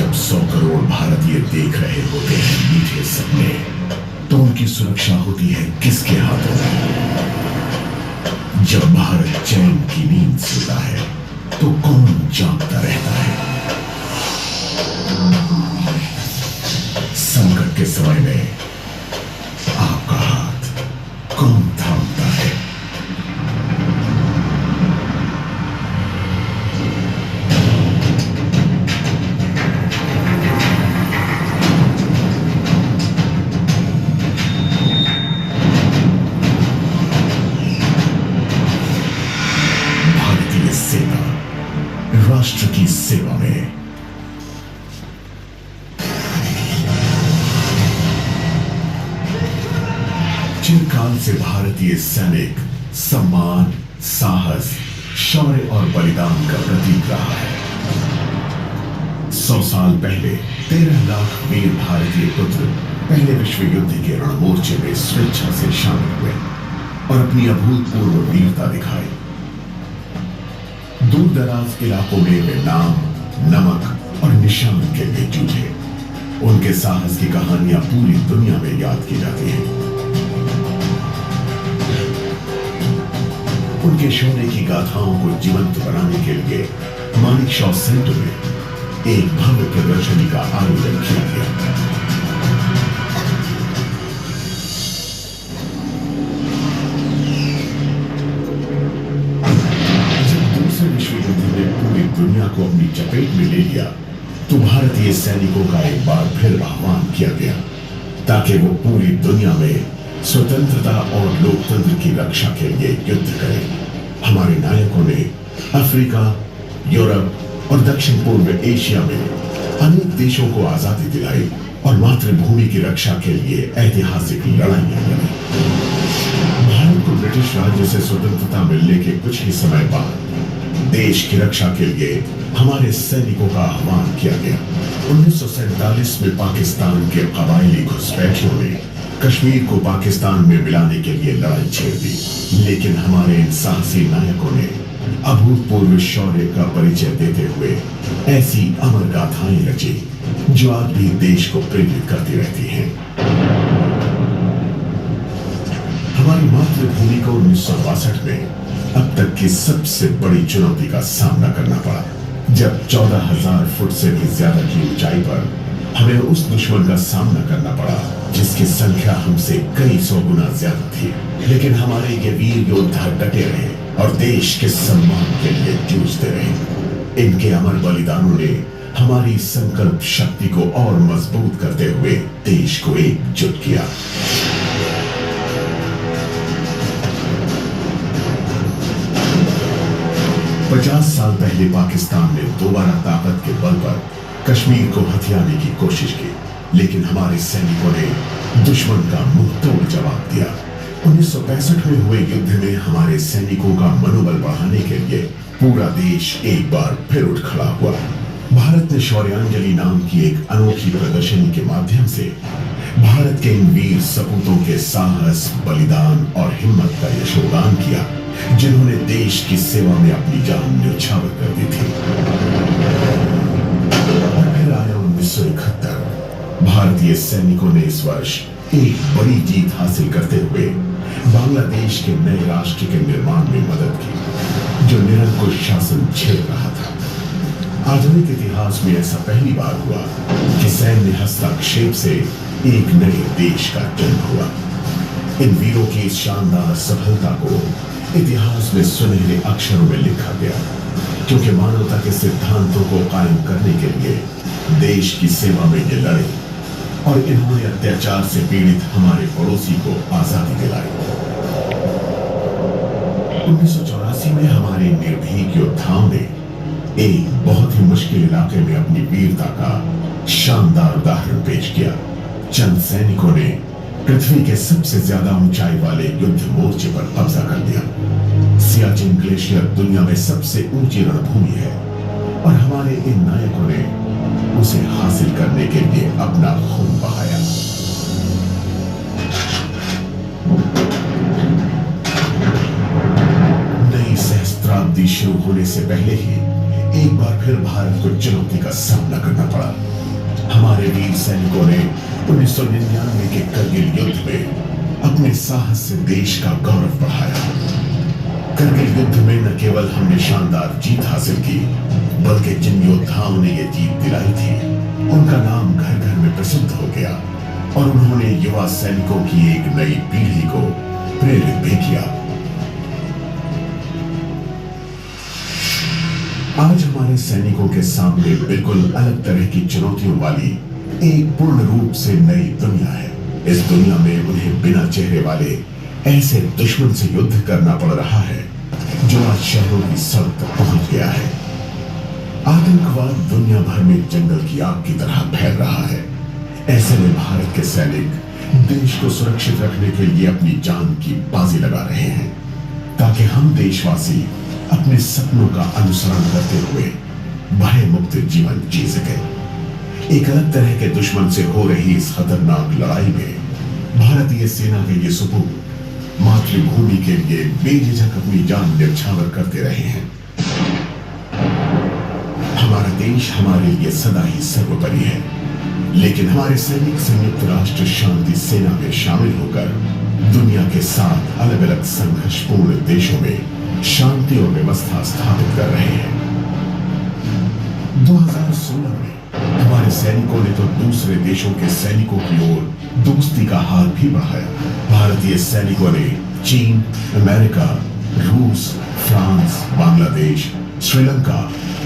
जब 100 करोड़ भारतीय देख रहे होते हैं मीठे सपने, तो उनकी सुरक्षा होती है किसके हाथों में? जब भारत चैन की नींद सोता है, तो कौन जागता रहता है? संकट के समय में आपका हाथ कौन थामता है? भारतीय सेना राष्ट्र की सेवा में। चिरकाल से भारतीय सैनिक सम्मान, साहस, शौर्य और बलिदान का प्रतीक रहा है। 100 साल पहले 13 लाख वीर भारतीय पुत्र पहले विश्व युद्ध के रणमोर्चे में स्वेच्छा से शामिल हुए और अपनी अभूतपूर्व वीरता दिखाई। दूर दराज इलाकों में वे नाम, नमक और निशान के लिए जूझे। उनके साहस की कहानियां पूरी दुनिया में याद की जाती हैं। उनके शौर्य की गाथाओं को जीवंत बनाने के लिए मानेकशॉ सेंटर में एक भव्य प्रदर्शनी का आयोजन किया गया। विश्व युद्ध ने पूरी दुनिया को अपनी चपेट में ले लिया, तो भारतीय सैनिकों का एक बार फिर आह्वान किया गया ताकि वो पूरी दुनिया में स्वतंत्रता और लोकतंत्र की रक्षा के लिए युद्ध करें। हमारे नायकों ने अफ्रीका, यूरोप और दक्षिण पूर्व एशिया में अनेक देशों को आजादी दिलाई और मातृभूमि की रक्षा के लिए ऐतिहासिक लड़ाइयां लड़ी। भारत को ब्रिटिश राज्य से स्वतंत्रता मिलने के कुछ ही समय बाद देश की रक्षा के लिए हमारे सैनिकों का आह्वान किया गया। 1947 में पाकिस्तान के कबायली घुसपैठियों ने कश्मीर को पाकिस्तान में मिलाने के लिए लड़ाई छेड़ दी, लेकिन हमारे इन साहसी नायकों ने अभूतपूर्व शौर्य का परिचय देते हुए ऐसी अमर गाथाएं रची जो आज भी देश को प्रेरित करती रहती हैं। हमारी मातृभूमि को 1962 में अब तक की सबसे बड़ी चुनौती का सामना करना पड़ा, जब 14,000 फुट से भी ज्यादा की ऊंचाई पर हमें उस दुश्मन का सामना करना पड़ा जिसकी संख्या हमसे कई सौ गुना ज्यादा थी। लेकिन हमारे ये वीर योद्धा डटे रहे और देश के सम्मान के लिए जूझते रहे। इनके अमर बलिदानों ने हमारी संकल्प शक्ति को और मजबूत करते हुए देश को एकजुट किया। पचास साल पहले पाकिस्तान ने दोबारा ताकत के बल पर कश्मीर को हथियाने की कोशिश की, लेकिन हमारे सैनिकों ने दुश्मन का मुंह तोड़ जवाब दिया। 1965 में हुए युद्ध में हमारे सैनिकों का मनोबल बढ़ाने के लिए पूरा देश एक बार फिर उठ खड़ा हुआ। भारत ने शौर्यांजलि नाम की एक अनोखी प्रदर्शनी के माध्यम से भारत के इन वीर सपूतों के साहस, बलिदान और हिम्मत का यशोगान किया, जिन्होंने देश की सेवा में अपनी जान न्यौछावर कर दी थी। और फिर आया 1971। भारतीय सैनिकों ने इस वर्ष एक बड़ी जीत हासिल करते हुए बांग्लादेश के नए राष्ट्र के निर्माण में मदद की, जो निरंकुश शासन झेल रहा था। आधुनिक इतिहास में ऐसा पहली बार हुआ कि सैन्य हस्तक्षेप से एक नए देश का जन्म हुआ। इन वीरों की इस शानदार सफलता को इतिहास में सुनहरे अक्षरों में लिखा गया, क्योंकि मानवता के सिद्धांतों को कायम करने के लिए देश की सेवा में ये लड़े और इन्होंने अत्याचार से पीड़ित हमारे पड़ोसी को आजादी दिलाई। 1984 में हमारे निर्भीक योद्धाओं ने एक बहुत ही मुश्किल इलाके में अपनी वीरता का शानदार उदाहरण पेश किया। चंद सैनिकों ने पृथ्वी के सबसे ज्यादा ऊंचाई वाले युद्ध मोर्चे पर कब्जा कर लिया। सियाचिन ग्लेशियर दुनिया में सबसे ऊंची रणभूमि है और हमारे इन नायकों ने उसे हासिल करने के लिए अपना खून बहाया। नई सहस्त्राब्दी शुरू होने से पहले ही एक बार फिर भारत को चुनौती का सामना करना पड़ा। हमारे वीर सैनिकों ने 1999 के करगिल युद्ध में अपने साहस से देश का गौरव बढ़ाया। करगिल युद्ध में न केवल हमने शानदार जीत हासिल की, बल्कि जिन योद्धाओं ने यह जीत दिलाई थी, उनका नाम घर घर में प्रसिद्ध हो गया और उन्होंने युवा सैनिकों की एक नई पीढ़ी को प्रेरित भी किया। आज हमारे सैनिकों के सामने बिल्कुल अलग तरह की चुनौतियों वाली एक पूर्ण रूप से नई दुनिया है। इस दुनिया में उन्हें बिना चेहरे वाले ऐसे दुश्मन से युद्ध करना पड़ रहा है जो आज शहरों की सड़क तक पहुंच गया है। आतंकवाद दुनिया भर में जंगल की आग की तरह फैल रहा है। ऐसे में भारत के सैनिक देश को सुरक्षित रखने के लिए अपनी जान की बाजी लगा रहे हैं, ताकि हम देशवासी अपने सपनों का अनुसरण करते हुए भय मुक्त जीवन जी सके। एक अलग तरह के दुश्मन से हो रही इस खतरनाक लड़ाई में भारतीय सेना के ये सुपुत्र मातृभूमि के लिए बेझिझक अपनी जान न्यौछावर करते रहे हैं। हमारा देश हमारे लिए सदा ही सर्वोपरि है, लेकिन हमारे सैनिक संयुक्त राष्ट्र शांति सेना में शामिल होकर दुनिया के 7 अलग अलग संघर्षपूर्ण देशों में शांति और व्यवस्था स्थापित कर रहे हैं। 2016 में हमारे सैनिकों ने तो दूसरे देशों के सैनिकों की ओर दोस्ती का हाथ भी बढ़ाया। भारतीय सैनिकों ने चीन, अमेरिका, रूस, फ्रांस, बांग्लादेश, श्रीलंका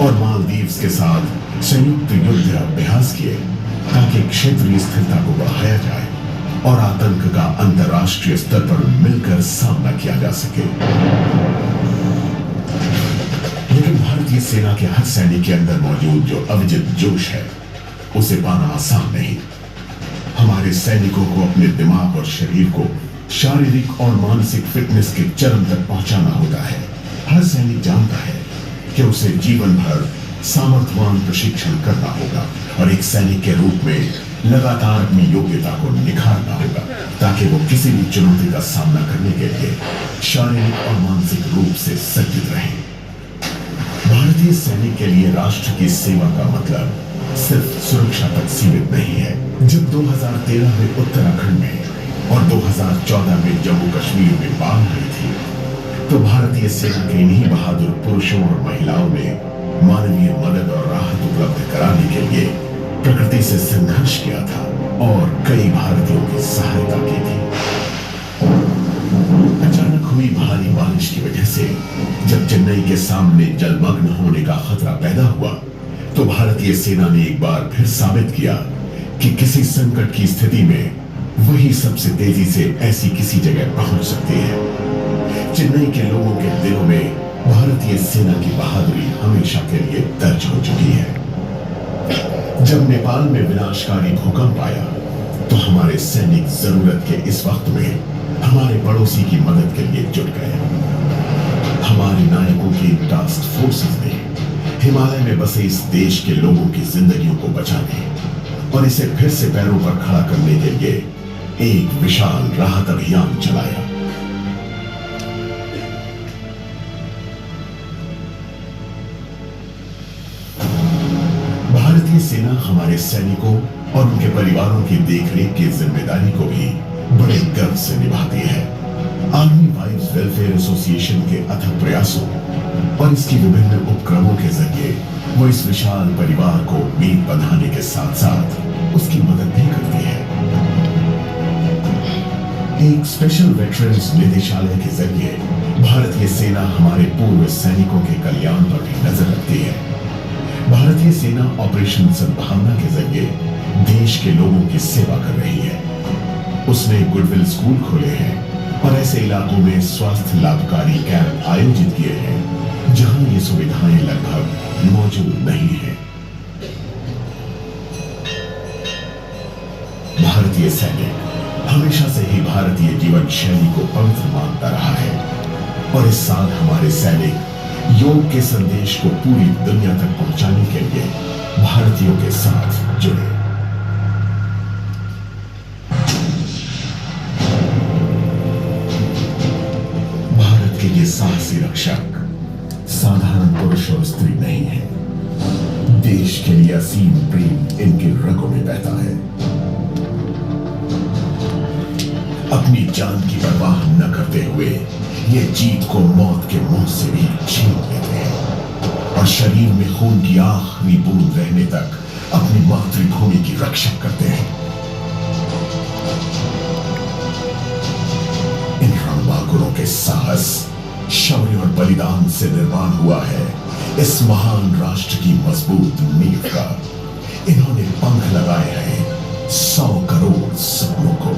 और मालदीव्स के साथ संयुक्त युद्ध अभ्यास किए, ताकि क्षेत्रीय स्थिरता को बढ़ाया जाए और आतंक का अंतर्राष्ट्रीय स्तर पर मिलकर सामना किया जा सके। लेकिन भारतीय सेना के हर सैनिक के अंदर मौजूद जो अविजित जोश है, उसे पाना आसान नहीं। हमारे सैनिकों को अपने दिमाग और शरीर को शारीरिक और मानसिक फिटनेस के चरम तक पहुंचाना होता है। हर सैनिक जानता है कि उसे जीवन भर सामर्थ्यवान प्रशिक्षण करना होगा और एक सैनिक के रूप में लगातार अपनी योग्यता को निखारना होगा, ताकि वो किसी भी चुनौती का सामना करने के लिए शारीरिक और मानसिक रूप से सज्जित रहे। भारतीय सैनिक के लिए राष्ट्र की सेवा का मतलब सिर्फ सुरक्षा तक सीमित नहीं है। जब 2013 में उत्तराखंड में और 2014 में जम्मू कश्मीर में बाढ़ आई थी, तो भारतीय सेना के इन्हीं बहादुर पुरुषों और महिलाओं ने मानवीय मदद और राहत उपलब्ध कराने के लिए प्रकृति से संघर्ष किया था और कई भारतीयों की सहायता की थी। अचानक हुई भारी बारिश की वजह से जब चेन्नई के सामने जलमग्न होने का खतरा पैदा हुआ, तो भारतीय सेना ने एक बार फिर साबित किया कि किसी संकट की स्थिति में वही सबसे तेजी से ऐसी किसी जगह पहुंच सकती है। चेन्नई के लोगों के दिलों में भारतीय सेना की बहादुरी हमेशा के लिए दर्ज हो चुकी है। जब नेपाल में विनाशकारी भूकंप आया, तो हमारे सैनिक जरूरत के इस वक्त में हमारे पड़ोसी की मदद के लिए जुट गए। हमारे नायकों की टास्क फोर्सेस ने हिमालय में बसे इस देश के लोगों की जिंदगियों को बचाने और इसे फिर से पैरों पर खड़ा करने के लिए एक विशाल राहत अभियान चलाया। भारतीय सेना हमारे सैनिकों और उनके परिवारों की देखरेख की जिम्मेदारी को भी बड़े गर्व से निभाती है। आर्मी वाइव्स वेलफेयर एसोसिएशन के अथक प्रयासों और इसकी विभिन्न उपक्रमों के जरिए वो इस विशाल परिवार को उम्मीद बनाने के साथ साथ उसकी मदद भी करती है। एक स्पेशल वेटरन्स निदेशालय के जरिए भारतीय सेना हमारे पूर्व सैनिकों के कल्याण पर भी नजर रखती है। भारतीय सेना ऑपरेशन सद्भावना के जरिए देश के लोगों की सेवा कर रही है। उसने गुडविल स्कूल खोले हैं और ऐसे इलाकों में स्वास्थ्य लाभकारी कैंप आयोजित किए हैं जहां ये सुविधाएं लगभग मौजूद नहीं है। भारतीय सैनिक हमेशा से ही भारतीय जीवन शैली को पवित्र मानता रहा है और इस साल हमारे सैनिक योग के संदेश को पूरी दुनिया तक पहुंचाने के लिए भारतीयों के साथ जुड़े। भारत के ये साहसी रक्षक साधारण पुरुष और स्त्री नहीं है। देश के लिए असीम प्रेम इनके रगों में बहता है। अपनी जान की परवाह न करते हुए ये जीत को मौत के मुंह से भी छीन लेते हैं और शरीर में खून की आखिरी बूंद रहने तक अपनी मातृभूमि की रक्षा करते हैं। इन रणबांकुरों के साहस, शौर्य और बलिदान से निर्माण हुआ है इस महान राष्ट्र की मजबूत नींव का। इन्होंने पंख लगाए हैं 100 करोड़ सपनों को,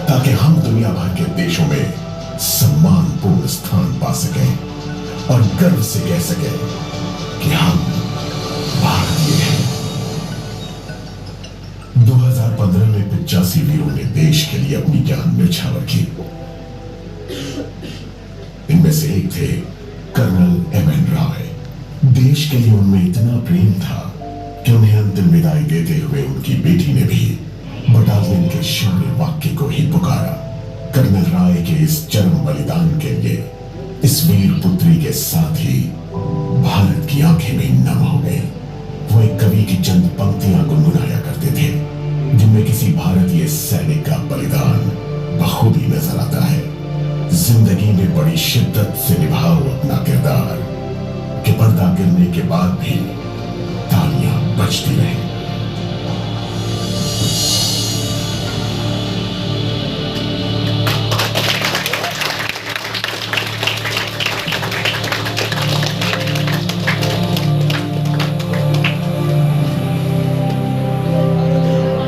ताकि हम दुनिया भर के देशों में सम्मानपूर्ण स्थान पा सकें और गर्व से कह सकें कि हम भारतीय हैं। 2015 में 85 वीरों ने देश के लिए अपनी जान न्यौछावर की। इनमें से एक थे कर्नल एम एन राय। देश के लिए उनमें इतना प्रेम था कि उन्हें अंतिम विदाई देते हुए उनकी बेटी ने भी बटालियन के शौर्य वाक्य को ही पुकारा। कर्नल राय के इस चरम बलिदान के लिए इस वीर पुत्री के साथ ही भारत की आंखें भी नम हो गई। वो एक कवि की चंद पंक्तियां गुनगुनाया करते थे, जिनमें किसी भारतीय सैनिक का बलिदान बखूबी नजर आता है। जिंदगी में बड़ी शिद्दत से निभाओ अपना किरदार, कि पर्दा गिरने के बाद भी तालियां बजती रहें।